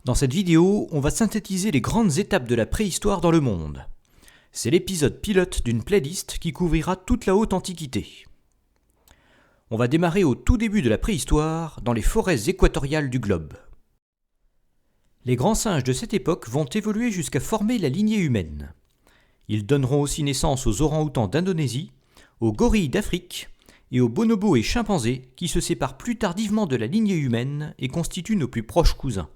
Dans cette vidéo, on va synthétiser les grandes étapes de la préhistoire dans le monde. C'est l'épisode pilote d'une playlist qui couvrira toute la haute antiquité. On va démarrer au tout début de la préhistoire, dans les forêts équatoriales du globe. Les grands singes de cette époque vont évoluer jusqu'à former la lignée humaine. Ils donneront aussi naissance aux orang-outans d'Indonésie, aux gorilles d'Afrique et aux bonobos et chimpanzés qui se séparent plus tardivement de la lignée humaine et constituent nos plus proches cousins.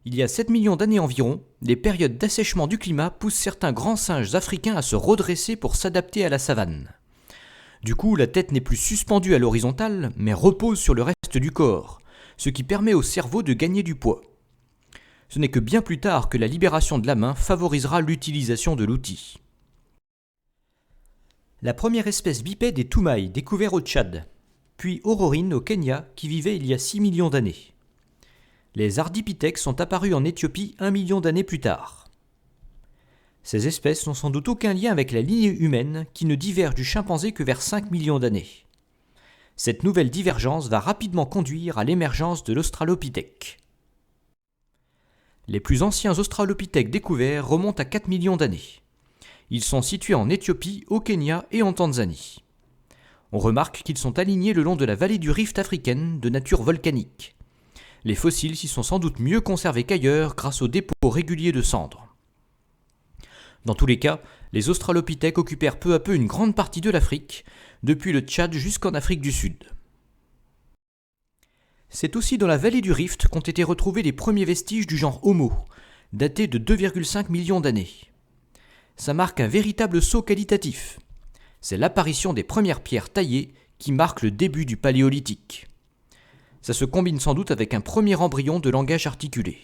Il y a 7 millions d'années environ, les périodes d'assèchement du climat poussent certains grands singes africains à se redresser pour s'adapter à la savane. Du coup, la tête n'est plus suspendue à l'horizontale, mais repose sur le reste du corps, ce qui permet au cerveau de gagner du poids. Ce n'est que bien plus tard que la libération de la main favorisera l'utilisation de l'outil. La première espèce bipède est Toumaï, découvert au Tchad, puis Ororine au Kenya, qui vivait il y a 6 millions d'années. Les ardipithèques sont apparus en Éthiopie 1 million d'années plus tard. Ces espèces n'ont sans doute aucun lien avec la lignée humaine qui ne diverge du chimpanzé que vers 5 millions d'années. Cette nouvelle divergence va rapidement conduire à l'émergence de l'Australopithèque. Les plus anciens australopithèques découverts remontent à 4 millions d'années. Ils sont situés en Éthiopie, au Kenya et en Tanzanie. On remarque qu'ils sont alignés le long de la vallée du Rift africaine de nature volcanique. Les fossiles s'y sont sans doute mieux conservés qu'ailleurs grâce aux dépôts réguliers de cendres. Dans tous les cas, les australopithèques occupèrent peu à peu une grande partie de l'Afrique, depuis le Tchad jusqu'en Afrique du Sud. C'est aussi dans la vallée du Rift qu'ont été retrouvés les premiers vestiges du genre Homo, datés de 2,5 millions d'années. Ça marque un véritable saut qualitatif. C'est l'apparition des premières pierres taillées qui marque le début du Paléolithique. Ça se combine sans doute avec un premier embryon de langage articulé.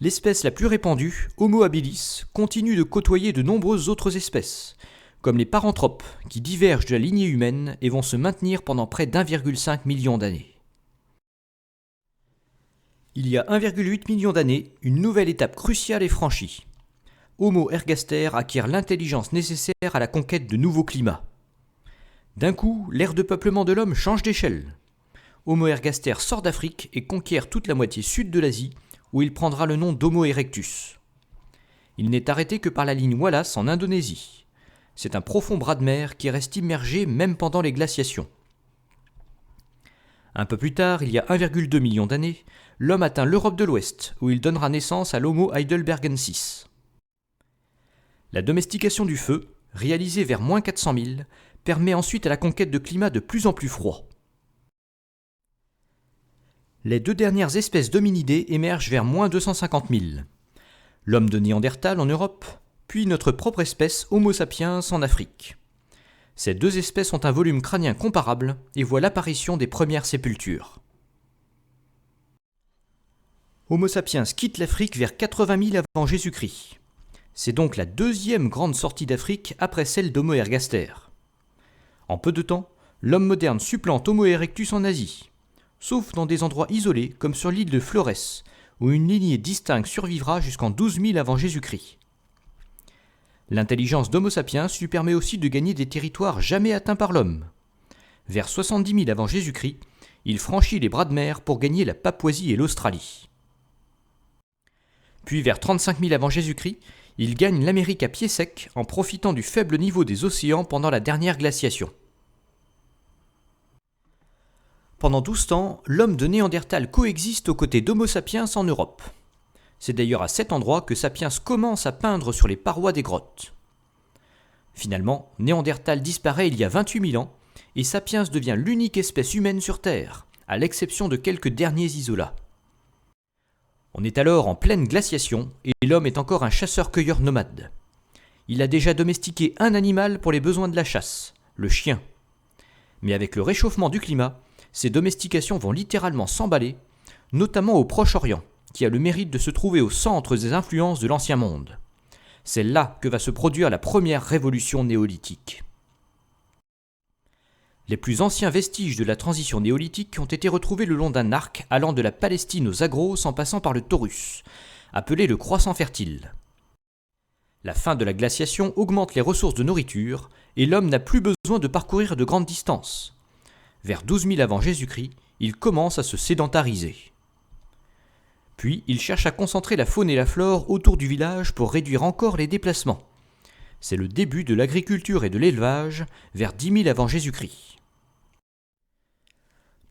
L'espèce la plus répandue, Homo habilis, continue de côtoyer de nombreuses autres espèces, comme les paranthropes, qui divergent de la lignée humaine et vont se maintenir pendant près d'1,5 million d'années. Il y a 1,8 million d'années, une nouvelle étape cruciale est franchie. Homo ergaster acquiert l'intelligence nécessaire à la conquête de nouveaux climats. D'un coup, l'ère de peuplement de l'homme change d'échelle. Homo ergaster sort d'Afrique et conquiert toute la moitié sud de l'Asie, où il prendra le nom d'Homo erectus. Il n'est arrêté que par la ligne Wallace en Indonésie. C'est un profond bras de mer qui reste immergé même pendant les glaciations. Un peu plus tard, il y a 1,2 million d'années, l'homme atteint l'Europe de l'Ouest, où il donnera naissance à l'Homo heidelbergensis. La domestication du feu, réalisée vers moins 400 000, permet ensuite à la conquête de climats de plus en plus froids. Les deux dernières espèces d'hominidés émergent vers moins 250 000. L'homme de Néandertal en Europe, puis notre propre espèce Homo sapiens en Afrique. Ces deux espèces ont un volume crânien comparable et voient l'apparition des premières sépultures. Homo sapiens quitte l'Afrique vers 80 000 avant Jésus-Christ. C'est donc la deuxième grande sortie d'Afrique après celle d'Homo ergaster. En peu de temps, l'homme moderne supplante Homo erectus en Asie, sauf dans des endroits isolés comme sur l'île de Flores, où une lignée distincte survivra jusqu'en 12 000 avant Jésus-Christ. L'intelligence d'Homo sapiens lui permet aussi de gagner des territoires jamais atteints par l'homme. Vers 70 000 avant Jésus-Christ, il franchit les bras de mer pour gagner la Papouasie et l'Australie. Puis vers 35 000 avant Jésus-Christ, il gagne l'Amérique à pied sec en profitant du faible niveau des océans pendant la dernière glaciation. Pendant 12 ans, l'homme de Néandertal coexiste aux côtés d'Homo sapiens en Europe. C'est d'ailleurs à cet endroit que Sapiens commence à peindre sur les parois des grottes. Finalement, Néandertal disparaît il y a 28 000 ans et Sapiens devient l'unique espèce humaine sur Terre, à l'exception de quelques derniers isolats. On est alors en pleine glaciation et l'homme est encore un chasseur-cueilleur nomade. Il a déjà domestiqué un animal pour les besoins de la chasse, le chien. Mais avec le réchauffement du climat, ces domestications vont littéralement s'emballer, notamment au Proche-Orient, qui a le mérite de se trouver au centre des influences de l'Ancien Monde. C'est là que va se produire la première révolution néolithique. Les plus anciens vestiges de la transition néolithique ont été retrouvés le long d'un arc allant de la Palestine aux Zagros en passant par le Taurus, appelé le croissant fertile. La fin de la glaciation augmente les ressources de nourriture et l'homme n'a plus besoin de parcourir de grandes distances. Vers 12 000 avant Jésus-Christ, ils commencent à se sédentariser. Puis, ils cherchent à concentrer la faune et la flore autour du village pour réduire encore les déplacements. C'est le début de l'agriculture et de l'élevage vers 10 000 avant Jésus-Christ.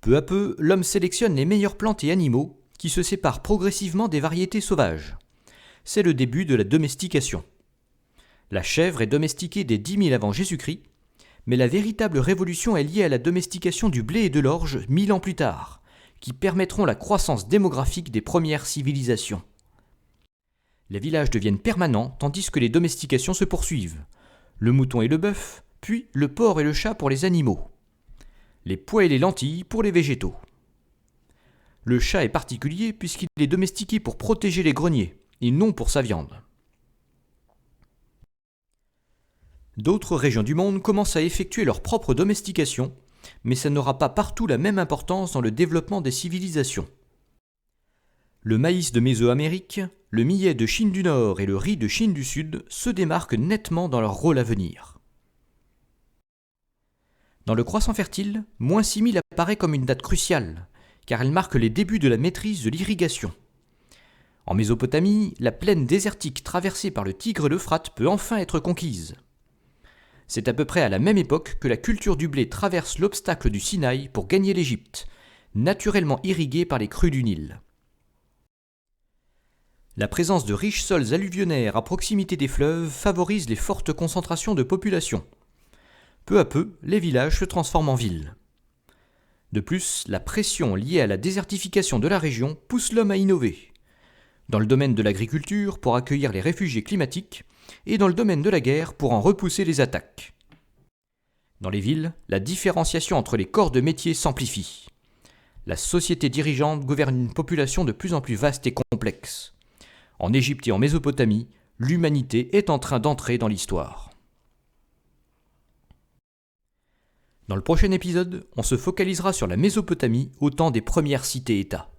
Peu à peu, l'homme sélectionne les meilleures plantes et animaux qui se séparent progressivement des variétés sauvages. C'est le début de la domestication. La chèvre est domestiquée dès 10 000 avant Jésus-Christ, mais la véritable révolution est liée à la domestication du blé et de l'orge 1000 ans plus tard, qui permettront la croissance démographique des premières civilisations. Les villages deviennent permanents tandis que les domestications se poursuivent. Le mouton et le bœuf, puis le porc et le chat pour les animaux. Les pois et les lentilles pour les végétaux. Le chat est particulier puisqu'il est domestiqué pour protéger les greniers, et non pour sa viande. D'autres régions du monde commencent à effectuer leur propre domestication, mais ça n'aura pas partout la même importance dans le développement des civilisations. Le maïs de Mésoamérique, le millet de Chine du Nord et le riz de Chine du Sud se démarquent nettement dans leur rôle à venir. Dans le croissant fertile, moins 6000 apparaît comme une date cruciale, car elle marque les débuts de la maîtrise de l'irrigation. En Mésopotamie, la plaine désertique traversée par le Tigre et l'Euphrate peut enfin être conquise. C'est à peu près à la même époque que la culture du blé traverse l'obstacle du Sinaï pour gagner l'Égypte, naturellement irriguée par les crues du Nil. La présence de riches sols alluvionnaires à proximité des fleuves favorise les fortes concentrations de population. Peu à peu, les villages se transforment en villes. De plus, la pression liée à la désertification de la région pousse l'homme à innover. Dans le domaine de l'agriculture pour accueillir les réfugiés climatiques et dans le domaine de la guerre pour en repousser les attaques. Dans les villes, la différenciation entre les corps de métier s'amplifie. La société dirigeante gouverne une population de plus en plus vaste et complexe. En Égypte et en Mésopotamie, l'humanité est en train d'entrer dans l'histoire. Dans le prochain épisode, on se focalisera sur la Mésopotamie au temps des premières cités-États.